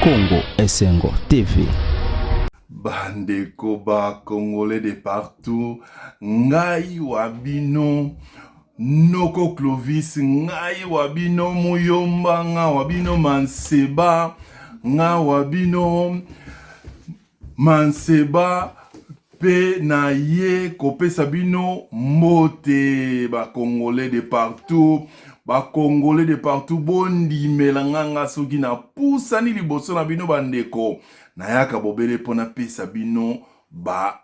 Congo Esengo TV. Bandeko ba Congolais de partout, ngai wabino Noko Clovis, ngai wabino Muyomba, nga wabino Manseba, nga wabino Manseba, pe na ye kopesa bino mote ba Congolais de partout. Ba Congolais de partout bondi melanga soki na pusani liboso na bino bandeko. Na yaka bobele pona pesa bino ba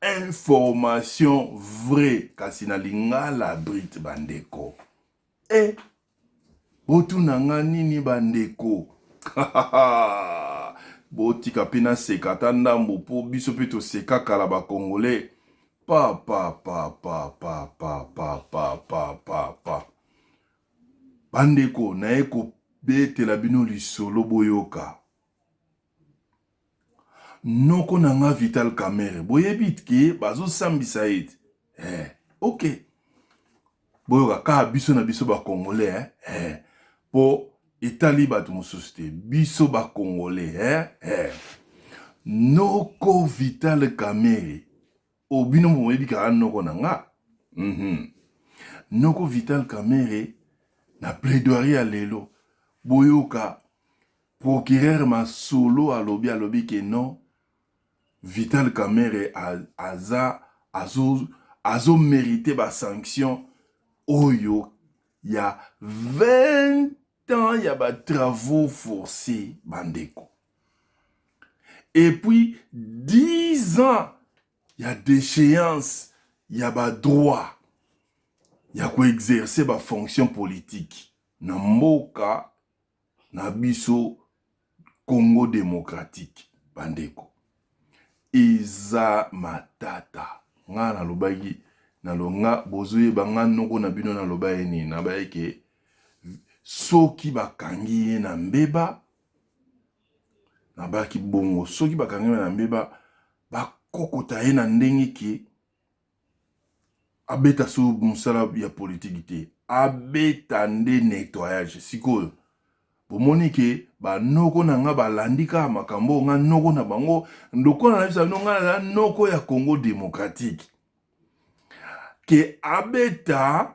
information vraie kasi na lingala brite bandeko. Botu nanga nini bandeko. Botika pena seka tandambo po biso pe to seka kala ba Congolais. Pa. Bandeko na eko betela bino lisolo boyoka. Noko nanga Vital Kamerhe boyebit ke bazo sambisa ete. Ok. Boyoka ka biso na biso ba Congolais po etali bato mosusu te biso ba Congolais Noko Vital Kamerhe obino moyebi ka noko nanga. Noko Vital Kamerhe na plaidoirie à lelo boyoka procureur Masolo alobi ke non Vital Kamerhe azo mérité ba sanction oyo ya 20 ans ya ba travaux forcés bandeko. Et puis 10 ans ya déchéance ya ba droit ya ko exercer ba fonction politique na mboka na biso Congo démocratique bandeko. Iza matata nga na lobaki na longa bozoye banga noko na bino na lobaye ni na bayeke soki bakangi ye na mbeba na baki bongo soki bakangi na mbeba bakokota ye na ndenge ke abeta so musala ya politique te abeta nde nettoyage sikoyo bomoni ke ba noko na nga balandika makambo nga noko na bango ndoko na bisa nga na noko ya Congo démocratique ke abeta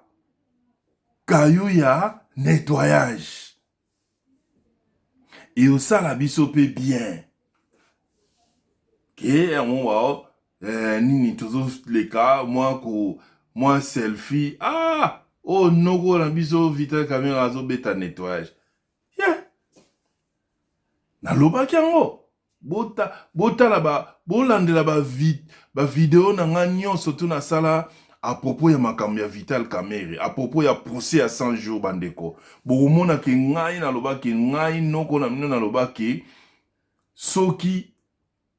kayu ya nettoyage et osala biso pe bien ke on nini tozo leka moi selfie oh noko na biso Vital Kamerhe azo beta nettoyage na lobaki yango bolandela ba video na nga nyonso to na sala à propos ya makambo ya Vital Kamerhe, à propos ya procès à 100 jours bandeko. Bokomona ke ngai na lobaki ngai noko na mino na lobaki soki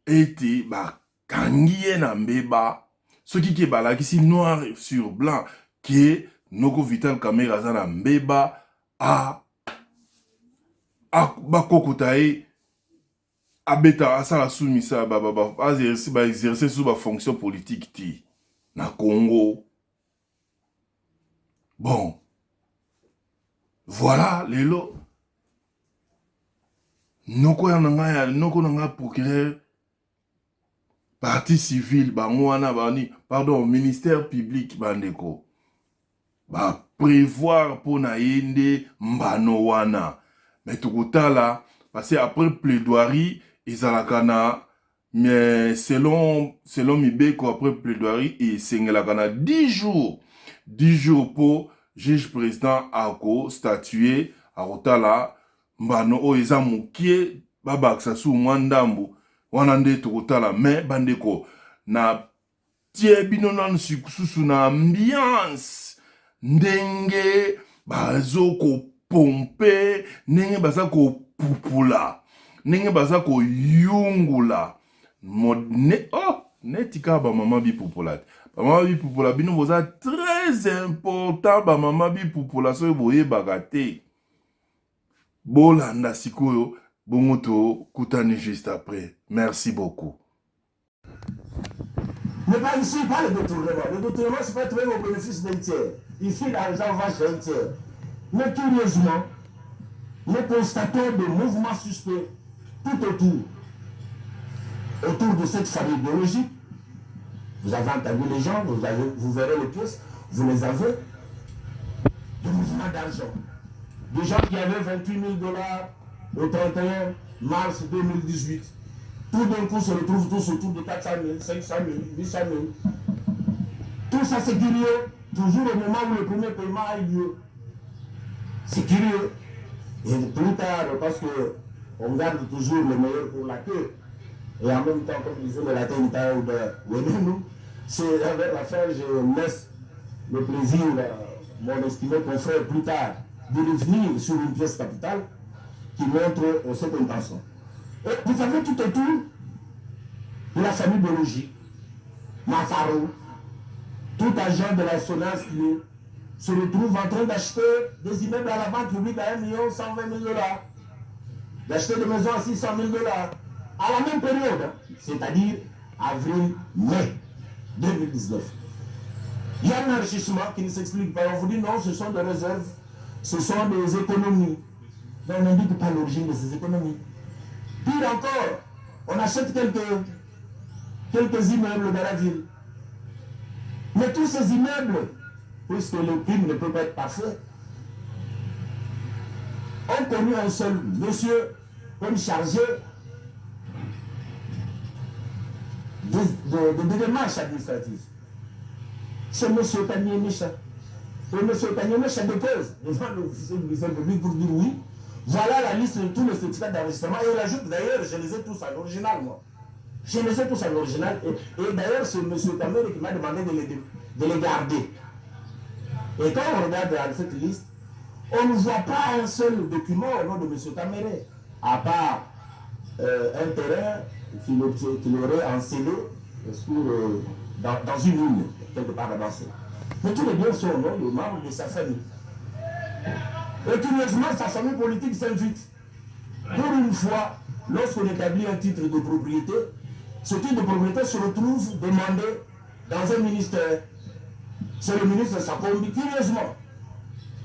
ete ba kangie na mbeba soki ke balakisi noir sur blanc ke noko Vital Kamerhe aza na mbeba bakokota ye abeta asala soumisa exercer sous ba fonction politique ti na Congo. Bon. Voilà lelo. Noko nanga procureur partie civile bango wana bani pardon ministère public bandeko. Ba prévoir pour na yende mbano wana. Mais tukutala parce que après plaidoirie izalakana mais selon Mibeko après plaidoirie et sengelakana 10 jours pour juge président ako statuer akotala mbano o eza mukie babaksa su mwandambu wana nde tukutala mais bandeko na tie bino nanu susu na ambiance ndenge bazo ko pompe ndenge baza ko pupula ndenge baza ko yungula netika ba mama bipupula ba mama bipupula bino boza très important ba mama bipupula so boye bagate bolanda sikoyo bongoto kutani juste après. Merci beaucoup. Mais pas ici, pas le détournement. Le détournement, c'est pas trouver au bénéfice d'un tiers. Ici, l'argent va chez un tiers. Mais curieusement, nous constatons des mouvements suspects tout autour de cette famille biologique, vous avez entendu les gens, vous verrez les pièces, vous les avez, de mouvements d'argent. Des gens qui avaient 28 000 dollars au 31 mars 2018. Tout d'un coup se retrouvent tous autour de 400 000, 500 000, 800 000. Tout ça c'est curieux, toujours au moment où le premier paiement a eu lieu. C'est curieux. Et plus tard, parce qu'on garde toujours le meilleur pour la queue. Et en même temps, comme disait le latin ou de Wenenu, c'est avec la fin, je laisse le plaisir à mon estimé confrère plus tard de revenir sur une pièce capitale qui montre cette intention. Et vous avez tout autour de la famille biologique, Mafaro, tout agent de la SONAS qui se retrouve en train d'acheter des immeubles à la banque publique à 1 120 000 dollars, d'acheter des maisons à 600 000 dollars, à la même période, c'est-à-dire avril-mai 2019. Il y a un enrichissement qui ne s'explique pas. On vous dit non, ce sont des réserves, ce sont des économies. Mais on n'indique pas l'origine de ces économies. Pire encore, on achète quelques immeubles dans la ville. Mais tous ces immeubles, puisque le crime ne peut pas être parfait, ont connu un seul monsieur comme chargé de démarches administratives. C'est M. Tanier Micha. Et M. Tanier Micha dépose devant l'officier du ministère public pour dire oui, voilà la liste de tous les certificats d'enregistrement. Et il ajoute d'ailleurs, je les ai tous en original, moi. Je les ai tous en original. Et d'ailleurs, c'est M. Tamer qui m'a demandé de les garder. Et quand on regarde dans cette liste, on ne voit pas un seul document au nom de M. Tamer, à part un terrain qu'il aurait encelé dans une ligne, quelque part avancée. Mais tous les biens sont au nom des membres de sa famille. Et curieusement, sa famille politique s'invite. Pour une fois, lorsqu'on établit un titre de propriété, ce titre de propriété se retrouve demandé dans un ministère. C'est le ministre Sakombi, curieusement,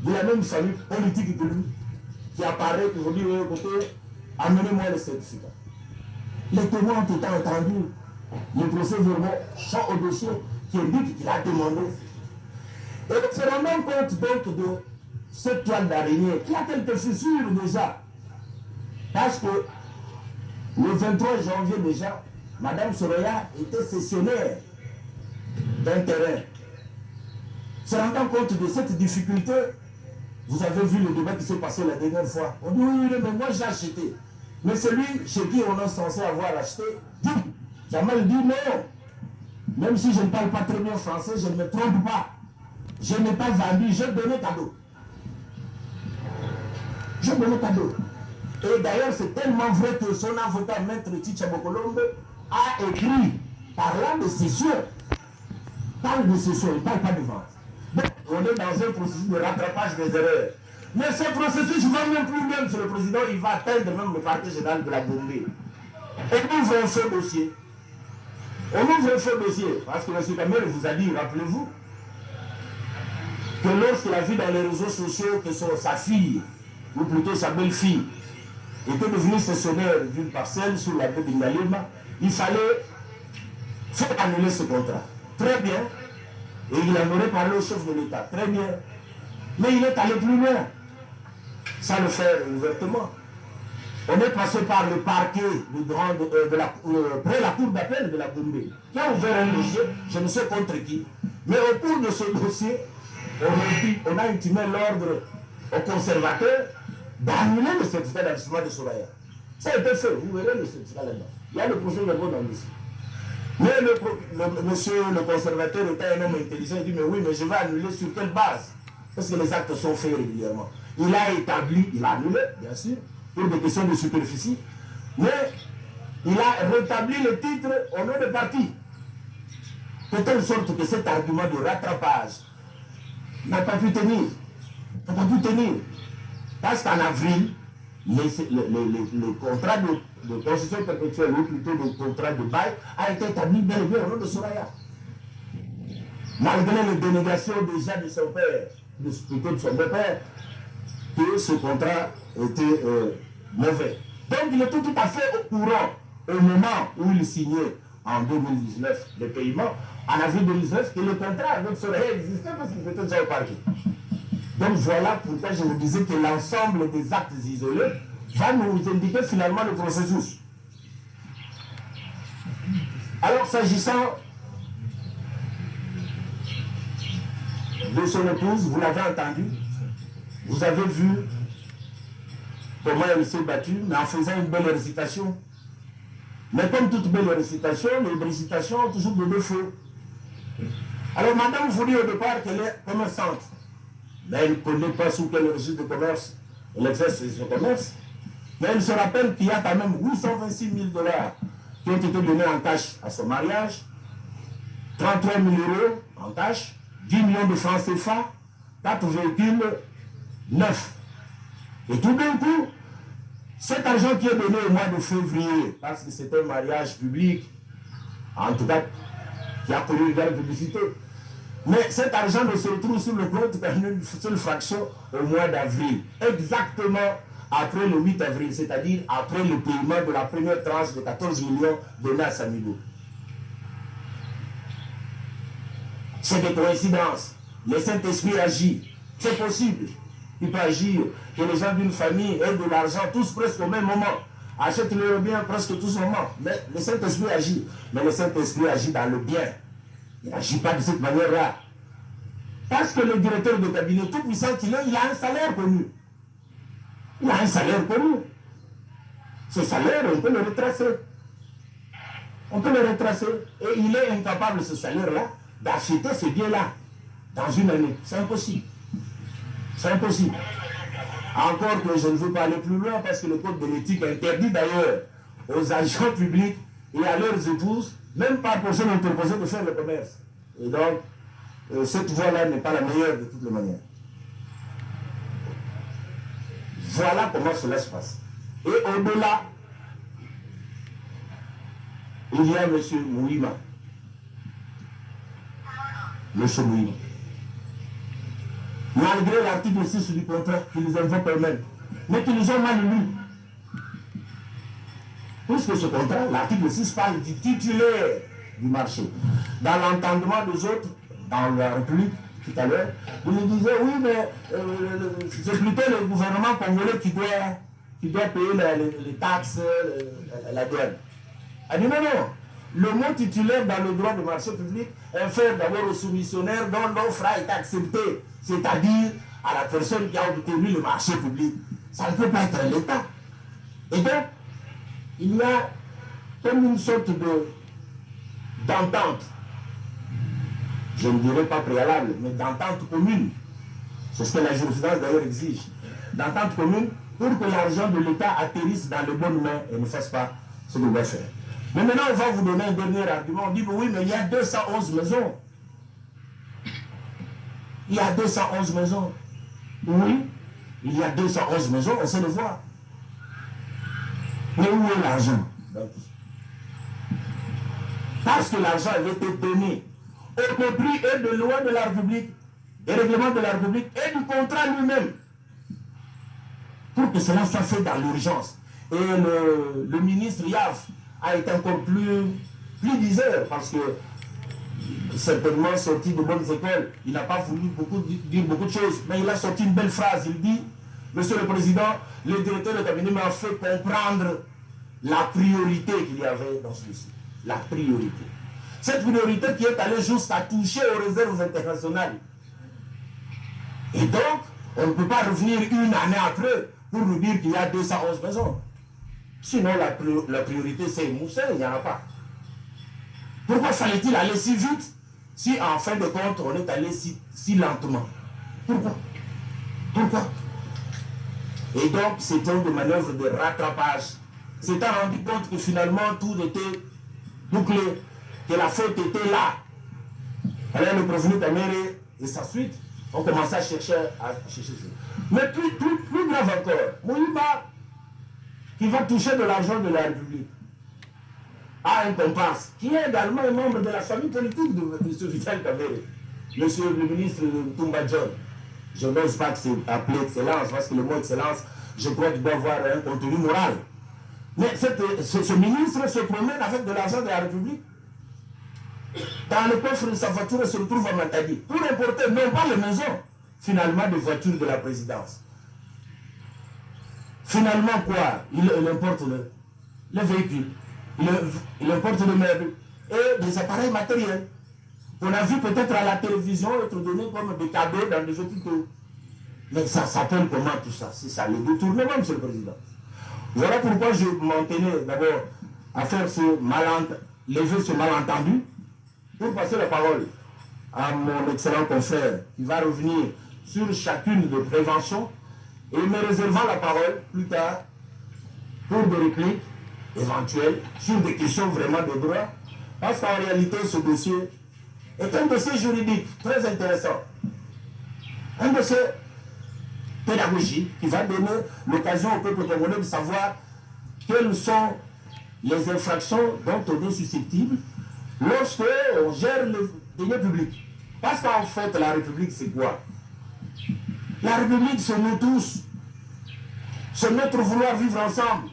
de la même famille politique que lui, qui apparaît, qui vous dit, écoutez, amenez-moi le certificat. Les témoins ont été entendus. Les procès-verbaux sont au dossier qui indique qu'il a demandé. Et se rendant compte donc de cette toile d'araignée, qui a quelques fissures déjà, parce que le 23 janvier déjà, Mme Soraya était cessionnaire d'un terrain. Se rendant compte de cette difficulté, vous avez vu le débat qui s'est passé la dernière fois. On dit oui, mais moi j'ai acheté. Mais celui chez qui on est censé avoir acheté, dit, Jamal dit non. Même si je ne parle pas très bien français, je ne me trompe pas. Je n'ai pas vendu, j'ai donné cadeau. J'ai donné cadeau. Et d'ailleurs, c'est tellement vrai que son avocat, Maître Ticha Bokolombe, a écrit, parlant de cession, parle de cession, il ne parle pas de vente. Donc, on est dans un processus de rattrapage des erreurs. Mais ce processus va même plus loin, monsieur le président, il va atteindre même le parquet général de la Gambie. On ouvre un faux dossier. On ouvre un faux dossier, parce que M. Kamel vous a dit, rappelez-vous, que lorsqu'il a vu dans les réseaux sociaux que sa fille, ou plutôt sa belle-fille, était devenue cessionnaire d'une parcelle sur la baie de Ngalima, il fallait faire annuler ce contrat. Très bien. Et il en aurait parlé au chef de l'État. Très bien. Mais il est allé plus loin, sans le faire ouvertement. On est passé par le parquet près la cour d'appel de la Gambie, qui a ouvert un dossier, je ne sais contre qui. Mais au cours de ce dossier, on a intimé l'ordre au conservateur d'annuler le certificat d'enregistrement de Soraya. Ça a été fait, vous verrez le certificat là-dedans. Il y a le procès verbal dans le dossier. Mais monsieur le conservateur était un homme intelligent, il dit mais oui, mais je vais annuler sur quelle base? Parce que les actes sont faits régulièrement. Il a établi, il a annulé, bien sûr, pour des questions de superficie, mais il a rétabli le titre au nom de parti. De telle sorte que cet argument de rattrapage n'a pas pu tenir. N'a pas pu tenir. Parce qu'en avril, le contrat de concession perpétuelle, ou plutôt le contrat de bail, a été établi bien et bien au nom de Soraya. Malgré les dénégations déjà de son père, plutôt de son beau-père, que ce contrat était mauvais. Donc il était tout à fait au courant au moment où il signait en 2019 le paiement, en avril 2019, que le contrat avec Soleil existait parce qu'il était déjà au parquet. Donc voilà pourquoi je vous disais que l'ensemble des actes isolés va nous indiquer finalement le processus. Alors s'agissant de son épouse, vous l'avez entendu, vous avez vu comment elle s'est battue, mais en faisant une belle récitation. Mais comme toute belle récitation, les récitations ont toujours des défauts. Alors madame vous dit au départ qu'elle est commerçante, mais elle ne connaît pas sous quel registre de commerce elle exerce ce commerce. Mais elle se rappelle qu'il y a quand même 826 000 $ qui ont été donnés en cash à son mariage, 33 000 € en cash, 10 millions de francs CFA, 4 véhicules neufs. Et tout d'un coup, cet argent qui est donné au mois de février, parce que c'est un mariage public, en tout cas, qui a connu une grande publicité, mais cet argent ne se retrouve sur le compte qu'une seule fraction au mois d'avril, exactement après le 8 avril, c'est-à-dire après le paiement de la première tranche de 14 millions donnés à Samigo. C'est des coïncidences. Le Saint-Esprit agit. C'est possible. Il peut agir que les gens d'une famille aient de l'argent tous presque au même moment, achètent leur bien presque tous au moment. Mais le Saint-Esprit agit. Mais le Saint-Esprit agit dans le bien. Il n'agit pas de cette manière-là. Parce que le directeur de cabinet, tout puissant qu'il est, il a un salaire connu. Il a un salaire connu. Ce salaire, on peut le retracer. On peut le retracer. Et il est incapable, ce salaire-là, d'acheter ce bien-là dans une année. C'est impossible. C'est impossible. Encore que je ne veux pas aller plus loin parce que le code de l'éthique interdit d'ailleurs aux agents publics et à leurs épouses, même par personne interposée, de faire le commerce. Et donc, cette voie-là n'est pas la meilleure de toutes les manières. Voilà comment cela se passe. Et au-delà, il y a M. Mouima. M. Mouima. Malgré l'article 6 du contrat qu'ils invoquent eux-mêmes, mais qu'ils ont mal lu. Puisque ce contrat, l'article 6 parle du titulaire du marché. Dans l'entendement des autres, dans la République, tout à l'heure, vous nous disiez, oui, mais c'est plutôt le gouvernement congolais qui doit payer les taxes, la douane. Elle dit non, non. Le mot titulaire dans le droit de marché public infère d'abord au soumissionnaire dont l'offre a été acceptée, c'est-à-dire à la personne qui a obtenu le marché public. Ça ne peut pas être l'État. Et donc, il y a comme une sorte d'entente, je ne dirais pas préalable, mais d'entente commune. C'est ce que la jurisprudence d'ailleurs exige. D'entente commune pour que l'argent de l'État atterrisse dans les bonnes mains et ne fasse pas ce qu'il doit faire. Mais maintenant, on va vous donner un dernier argument. On dit, oui, mais il y a 211 maisons. Il y a 211 maisons. Oui, il y a 211 maisons, on sait le voir. Mais où est l'argent? Parce que l'argent avait été donné au mépris et de loi de la République, des règlements de la République et du contrat lui-même. Pour que cela soit fait dans l'urgence. Et le ministre Yav a été encore plus diseur parce que certainement sorti de bonnes écoles, il n'a pas voulu dire beaucoup de choses, mais il a sorti une belle phrase. Il dit, Monsieur le Président, le directeur de cabinet m'a fait comprendre la priorité qu'il y avait dans ce dossier. La priorité. Cette priorité qui est allée jusqu'à toucher aux réserves internationales. Et donc, on ne peut pas revenir une année après pour nous dire qu'il y a 211 maisons. Sinon, la priorité, c'est Moussa, il n'y en a pas. Pourquoi fallait-il aller si vite si, en fin de compte, on est allé si lentement? Pourquoi? Pourquoi? Et donc, c'était une manœuvre de rattrapage. S'était rendu compte que finalement, tout était bouclé, que la faute était là. Alors, le prévenu Kamere et sa suite ont commencé à chercher ça. Mais plus grave encore, Mouima, qui va toucher de l'argent de la République, a un comparse, qui est également un membre de la famille politique de M. Vital Kamere, monsieur le ministre Toumba John. Je n'ose pas appeler excellence, parce que le mot excellence, je crois qu'il doit avoir un contenu moral. Mais ce ministre se promène avec de l'argent de la République. Dans le coffre de sa voiture, il se retrouve à Matadi. Pour importer, non pas les maisons, finalement, des voitures de la présidence. Finalement, quoi? Il importe le véhicule, il importe le meuble et des appareils matériels. On a vu peut-être à la télévision être donné comme des cadeaux dans des hôpitaux. Mais ça s'appelle comment tout ça? C'est ça, le détournement, M. le Président. Voilà pourquoi je m'en tenais d'abord à faire lever ce malentendu pour passer la parole à mon excellent confrère qui va revenir sur chacune des préventions et me réservant la parole plus tard pour des répliques éventuelles sur des questions vraiment de droit. Parce qu'en réalité, ce dossier est un dossier juridique très intéressant. Un dossier pédagogique qui va donner l'occasion au peuple congolais de savoir quelles sont les infractions dont on est susceptible lorsque on gère le deniers public. Parce qu'en fait, la République, c'est quoi? La République, c'est nous tous. C'est notre vouloir vivre ensemble.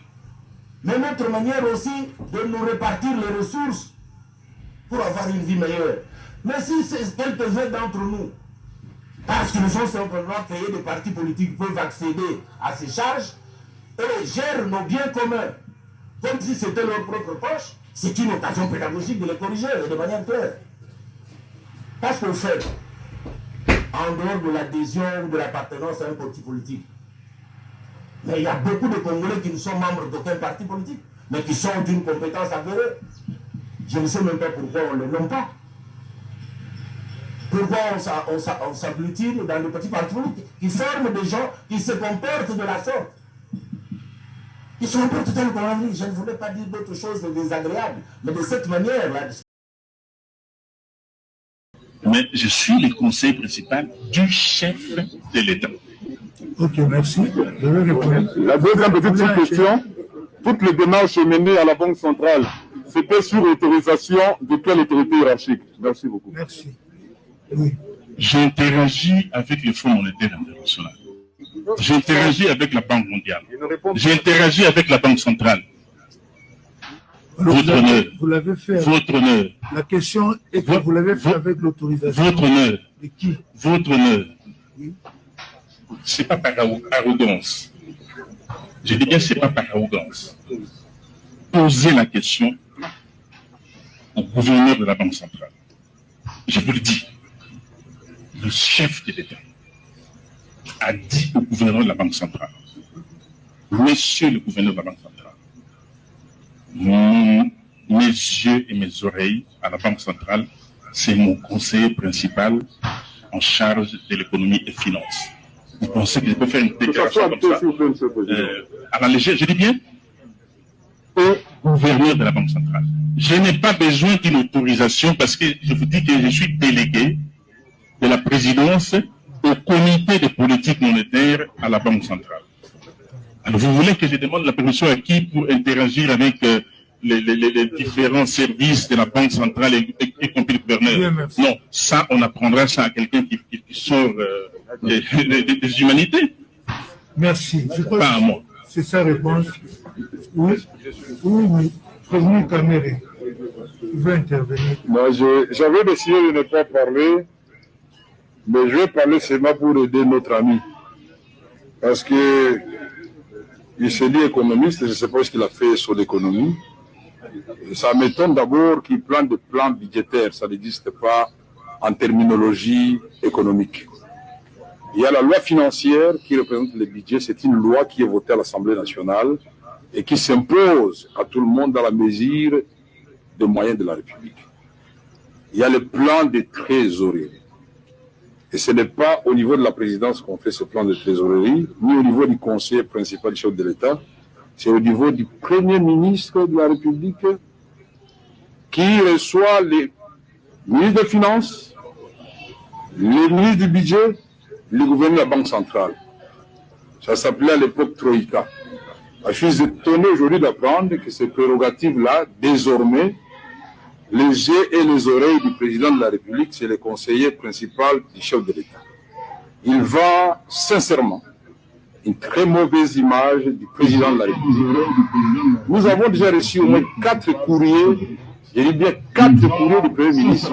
Mais notre manière aussi de nous répartir les ressources pour avoir une vie meilleure. Mais si c'est quelques-uns d'entre nous, parce que nous sommes simplement créés des partis politiques, peuvent accéder à ces charges et gèrent nos biens communs, comme si c'était leur propre poche, c'est une occasion pédagogique de les corriger et de manière claire. Parce qu'au fait, en dehors de l'adhésion ou de l'appartenance à un parti politique, mais il y a beaucoup de Congolais qui ne sont membres d'aucun parti politique, mais qui sont d'une compétence avérée. Je ne sais même pas pourquoi on ne le nomme pas. Pourquoi on s'agglutine dans les petits partis politiques qui forment des gens qui se comportent de la sorte. Ils sont un peu tout à l'heure. Je ne voulais pas dire d'autre chose de désagréable, mais de cette manière-là. Mais je suis le conseiller principal du chef de l'État. Ok, merci. Je vais répondre. La deuxième petite question, toutes les démarches menées à la Banque centrale, c'était sur autorisation de quelle autorité hiérarchique? Merci beaucoup. Merci. Oui. J'interagis avec le Fonds monétaire international. J'interagis avec la Banque mondiale. J'interagis avec la Banque centrale. Alors, votre honneur. Vous l'avez fait. Votre honneur. La question est que vous l'avez fait avec l'autorisation. Votre honneur. De qui? Votre honneur. Oui. C'est pas par arrogance. Je dis bien, c'est pas par arrogance. Posez la question au gouverneur de la Banque centrale. Je vous le dis, le chef de l'État a dit au gouverneur de la Banque centrale, monsieur le gouverneur de la Banque centrale, mes yeux et mes oreilles à la Banque centrale, c'est mon conseiller principal en charge de l'économie et finances. Vous pensez que je peux faire une déclaration comme ça à la légère? Je dis bien au gouverneur de la Banque centrale. Je n'ai pas besoin d'une autorisation parce que je vous dis que je suis délégué de la présidence au comité de politique monétaire à la Banque centrale. Alors vous voulez que je demande la permission à qui pour interagir avec les différents services de la Banque centrale y compris le gouverneur? Non, ça on apprendra ça à quelqu'un qui sort des humanités. Merci. Je crois pas à moi. C'est sa réponse. Oui. Oui. Président Kamere, il veut intervenir. Moi, j'avais décidé de ne pas parler, mais je vais parler seulement pour aider notre ami. Parce que il se dit économiste, je ne sais pas ce qu'il a fait sur l'économie. Ça m'étonne d'abord qu'il plante des plans budgétaires, ça n'existe pas en terminologie économique. Il y a la loi financière qui représente le budget, c'est une loi qui est votée à l'Assemblée nationale et qui s'impose à tout le monde dans la mesure des moyens de la République. Il y a le plan de trésorerie. Et ce n'est pas au niveau de la présidence qu'on fait ce plan de trésorerie, ni au niveau du conseiller principal du chef de l'État, c'est au niveau du Premier ministre de la République qui reçoit les ministres des Finances, les ministres du Budget, le gouverneur de la Banque centrale. Ça s'appelait à l'époque Troïka. Je suis étonné aujourd'hui d'apprendre que ces prérogatives-là, désormais, les yeux et les oreilles du président de la République, c'est le conseiller principal du chef de l'État. Il vend sincèrement une très mauvaise image du président de la République. nous avons déjà reçu au moins 4 courriers, je dis bien 4 courriers du Premier ministre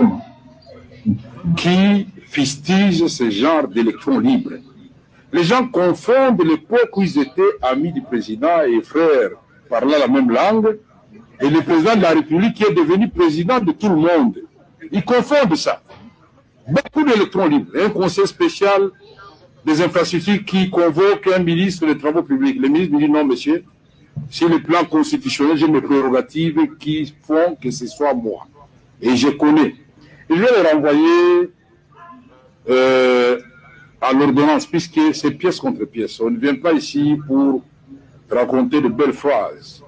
qui fustigent ce genre d'électrons libres. Les gens confondent l'époque où ils étaient amis du président et frères parlant la même langue et le président de la République qui est devenu président de tout le monde. Ils confondent ça. Beaucoup d'électrons libres. Un conseil spécial des infrastructures qui convoque un ministre des Travaux publics. Le ministre me dit non, monsieur, sur le plan constitutionnel, j'ai mes prérogatives qui font que ce soit moi. Et je connais. Et je vais les renvoyer à l'ordonnance, puisque c'est pièce contre pièce. On ne vient pas ici pour raconter de belles phrases.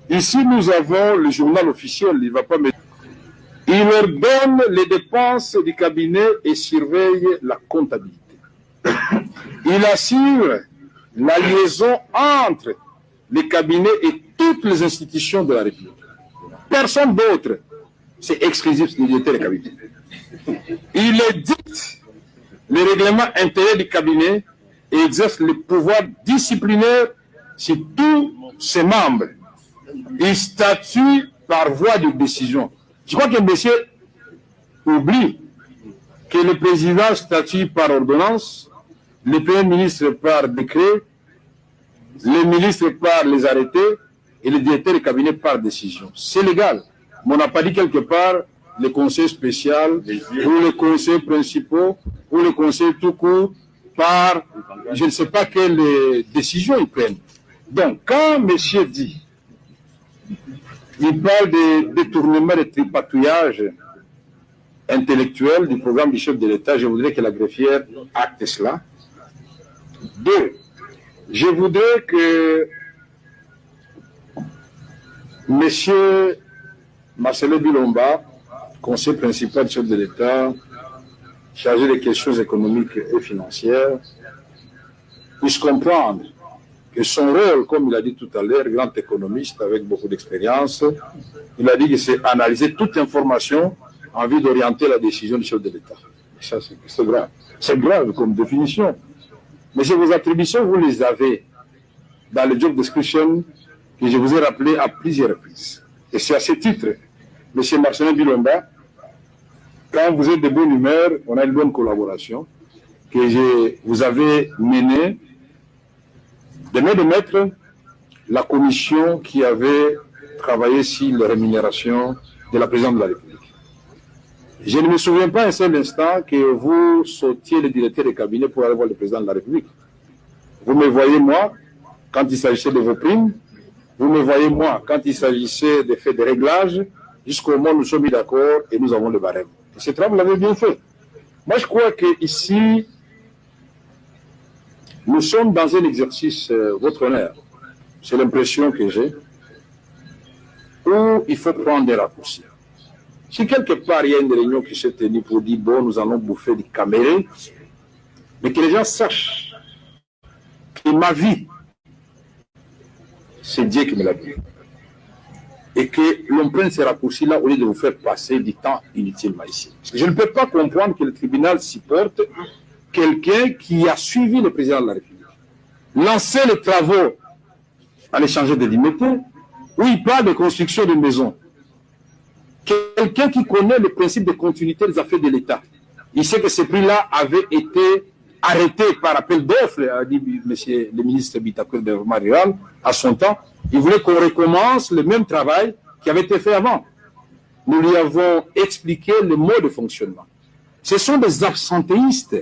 Ici, nous avons le journal officiel, il ne va pas mettre. Il ordonne les dépenses du cabinet et surveille la comptabilité. Il assure la liaison entre les cabinets et toutes les institutions de la République. Personne d'autre. C'est exclusif du directeur des cabinets. Il édicte les règlements intérieurs du cabinet et exerce le pouvoir disciplinaire sur tous ses membres. Il statue par voie de décision. Je crois que monsieur oublie que le président statue par ordonnance, le Premier ministre par décret, le ministre par les arrêtés et le directeur du cabinet par décision. C'est légal. Mais on n'a pas dit quelque part le conseil spécial ou les conseils principaux ou les conseils tout court par je ne sais pas quelle décision ils prennent. Donc, quand monsieur dit, il parle de détournement de tripatouillage intellectuel du programme du chef de l'État, je voudrais que la greffière acte cela. 2. Je voudrais que monsieur Marcelo Bilomba, conseiller principal du chef de l'État, chargé des questions économiques et financières, puisse comprendre que son rôle, comme il a dit tout à l'heure, grand économiste avec beaucoup d'expérience, il a dit que c'est analyser toute information en vue d'orienter la décision du chef de l'État. Ça, c'est grave. C'est grave comme définition. Mais vos attributions, vous les avez dans le job description que je vous ai rappelé à plusieurs reprises. Et c'est à ce titre, M. Marcelin Bilomba, quand vous êtes de bonne humeur, on a une bonne collaboration, que vous avez menée de main de maître la commission qui avait travaillé sur la rémunération de la présidente de la République. Je ne me souviens pas un seul instant que vous sautiez le directeur de cabinet pour aller voir le président de la République. Vous me voyez, moi, quand il s'agissait de vos primes, vous me voyez, moi, quand il s'agissait de faire des réglages, jusqu'au moment où nous sommes mis d'accord et nous avons le barème. Et ce travail, vous l'avez bien fait. Moi, je crois qu'ici, nous sommes dans un exercice, votre honneur, c'est l'impression que j'ai, où il faut prendre des raccourcis. Si quelque part il y a une réunion qui s'est tenue pour dire bon, nous allons bouffer du caméré, mais que les gens sachent que ma vie, c'est Dieu qui me l'a dit. Et que l'on prenne ces raccourcis-là au lieu de vous faire passer du temps inutilement ici. Parce que je ne peux pas comprendre que le tribunal supporte quelqu'un qui a suivi le président de la République, lancé les travaux à l'échanger de Dimété, où il parle de construction de maisons. Quelqu'un qui connaît le principe de continuité des affaires de l'État. Il sait que ce prix-là avait été arrêté par appel d'offres, a dit le ministre Bitakour de développement rural, à son temps. Il voulait qu'on recommence le même travail qui avait été fait avant. Nous lui avons expliqué le mode de fonctionnement. Ce sont des absentéistes.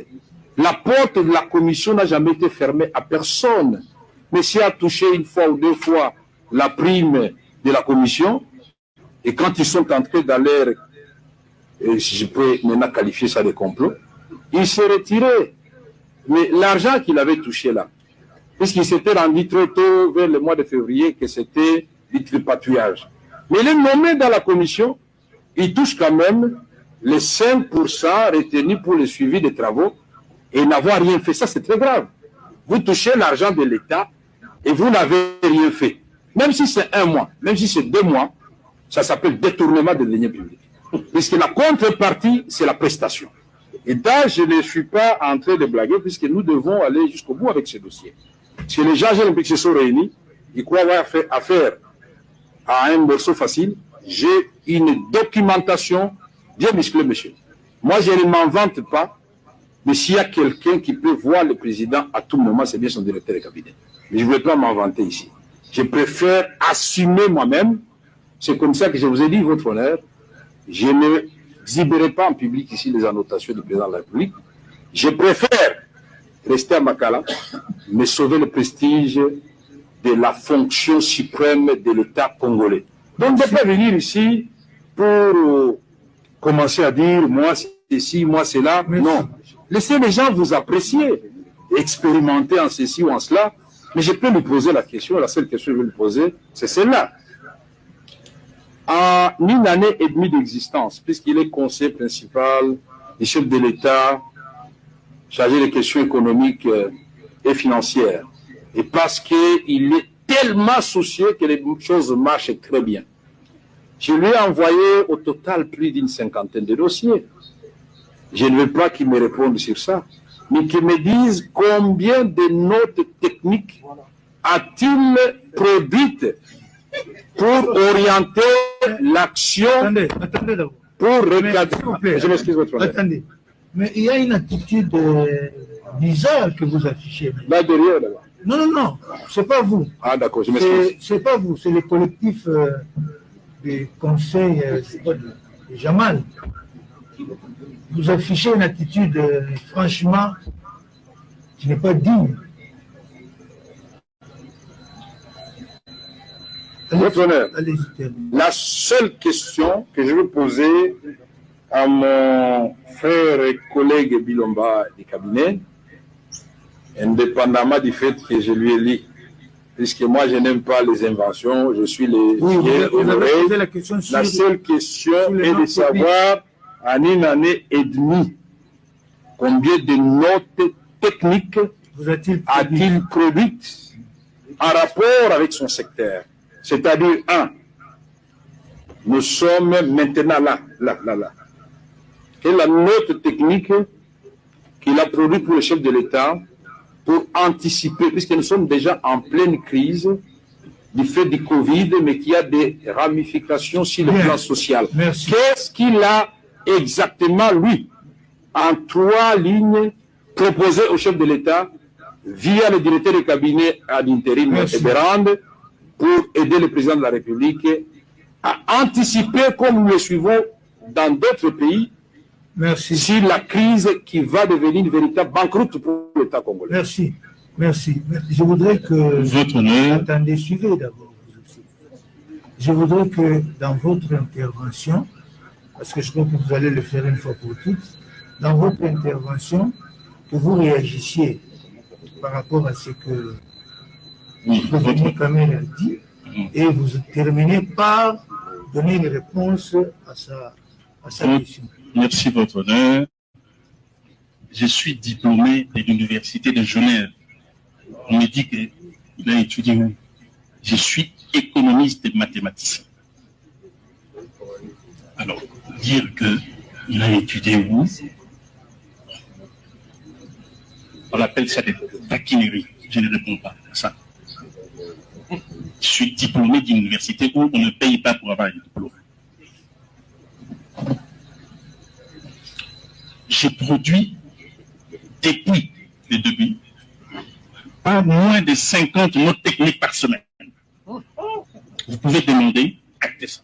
La porte de la commission n'a jamais été fermée à personne. Monsieur a touché une fois ou deux fois la prime de la commission. Et quand ils sont entrés dans l'air, si je peux maintenant qualifier ça de complot, il s'est retiré. Mais l'argent qu'il avait touché là, puisqu'il s'était rendu trop tôt vers le mois de février que c'était du tripatouillage. Mais il est nommé dans la commission, il touche quand même les 5% retenus pour le suivi des travaux et n'avoir rien fait. Ça, c'est très grave. Vous touchez l'argent de l'État et vous n'avez rien fait. Même si c'est 1 mois, même si c'est 2 mois, ça s'appelle détournement de deniers publics. Puisque la contrepartie, c'est la prestation. Et là, je ne suis pas en train de blaguer, puisque nous devons aller jusqu'au bout avec ce dossier. Parce que les gens, j'ai l'impression qu'ils se sont réunis, il croit avoir fait affaire à un morceau facile. J'ai une documentation bien musclée, monsieur. Moi, je ne m'en vante pas, mais s'il y a quelqu'un qui peut voir le président à tout moment, c'est bien son directeur de cabinet. Mais je ne voulais pas m'en vanter ici. Je préfère assumer moi-même. C'est comme ça que je vous ai dit, votre honneur, je ne exhiberai pas en public ici les annotations du président de la République. Je préfère rester à Makala, mais sauver le prestige de la fonction suprême de l'État congolais. Donc, je ne peux pas venir ici pour commencer à dire, moi c'est ici, moi c'est là. Non. Laissez les gens vous apprécier, expérimenter en ceci ou en cela. Mais je peux lui poser la question, la seule question que je vais lui poser, c'est celle-là. En une année et demie d'existence, puisqu'il est conseiller principal du chef de l'État, chargé des questions économiques et financières, et parce qu'il est tellement soucieux que les choses marchent très bien, je lui ai envoyé au total plus d'une cinquantaine de dossiers. Je ne veux pas qu'il me réponde sur ça, mais qu'il me dise combien de notes techniques a-t-il produites pour orienter l'action, attendez d'abord. pour recadrer. Je m'excuse, votre honneur. Attendez, mais il y a une attitude bizarre que vous affichez. Là derrière, là-bas. Non, c'est pas vous. Ah d'accord, je m'excuse. C'est pas vous, c'est le collectif des conseils de Jamal. Vous affichez une attitude, franchement, qui n'est pas digne. Votre honneur, la seule question que je veux poser à mon frère et collègue Bilomba du cabinet, indépendamment du fait que je lui ai dit, puisque moi je n'aime pas les inventions, je suis les la seule question est de savoir en une année et demie combien de notes techniques a-t-il produites en rapport avec son secteur. C'est-à-dire, nous sommes maintenant là. Quelle est la note technique qu'il a produite pour le chef de l'État pour anticiper, puisque nous sommes déjà en pleine crise du fait du Covid, mais qui a des ramifications sur le plan social. Qu'est-ce qu'il a exactement, lui, en 3 lignes, proposé au chef de l'État via le directeur de cabinet ad interim Eberand pour aider le président de la République à anticiper, comme nous le suivons dans d'autres pays, sur la crise qui va devenir une véritable banqueroute pour l'État congolais. Merci. Je voudrais que... Votre honneur. Attendez, suivez d'abord. Je voudrais que dans votre intervention, parce que je crois que vous allez le faire une fois pour toutes, dans votre intervention, que vous réagissiez par rapport à ce que le président Kamel a dit, et vous terminez par donner une réponse à sa question. Merci, votre honneur. Je suis diplômé de l'Université de Genève. On me dit qu'il a étudié où? Je suis économiste et mathématicien. Alors, dire qu'il a étudié où? On appelle ça des taquineries. Je ne réponds pas à ça. Je suis diplômé d'une université où on ne paye pas pour avoir un diplôme. J'ai produit, depuis le début, pas moins de 50 notes techniques par semaine. Vous pouvez demander, actez ça.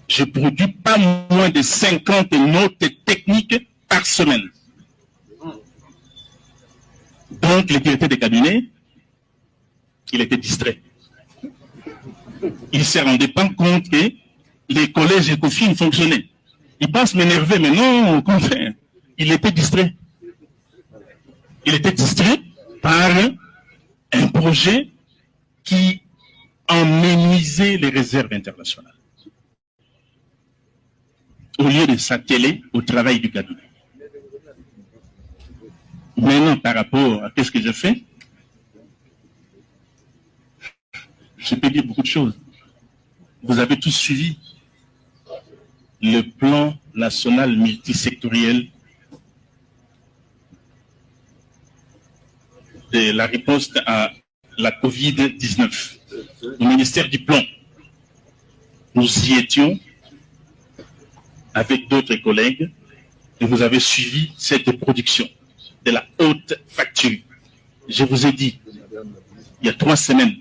Je produis pas moins de 50 notes techniques par semaine. Donc, le directeur de cabinet, il était distrait. Il ne se rendait pas compte que les collèges ECOFIN fonctionnaient. Il pense m'énerver, mais non, au contraire. Il était distrait. Il était distrait par un projet qui emménisait les réserves internationales. Au lieu de s'atteler au travail du cabinet. Maintenant, par rapport à ce que je fais, je peux dire beaucoup de choses. Vous avez tous suivi le plan national multisectoriel de la riposte à la Covid-19, au ministère du Plan. Nous y étions avec d'autres collègues et vous avez suivi cette production de la haute facture. Je vous ai dit, il y a 3 semaines,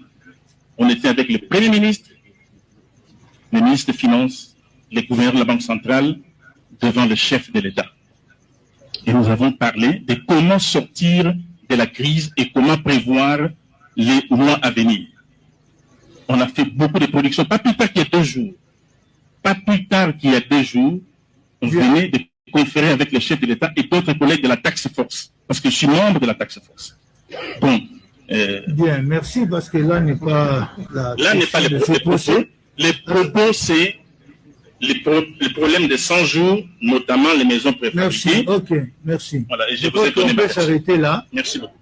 on était avec le Premier ministre, le ministre des Finances, le gouverneur de la Banque centrale, devant le chef de l'État. Et nous avons parlé de comment sortir de la crise et comment prévoir les mois à venir. On a fait beaucoup de productions, pas plus tard qu'il y a 2 jours. Pas plus tard qu'il y a 2 jours, on venait de conférer avec le chef de l'État et d'autres collègues de la Task Force, parce que je suis membre de la Task Force. Bon. Bien, merci, parce que là n'est pas la... Là n'est pas le propos. Les propos, c'est les problèmes de 100 jours, notamment les maisons préfabriquées. Merci, ok, merci. Voilà, et je vous ai donné on peut s'arrêter là. Merci beaucoup.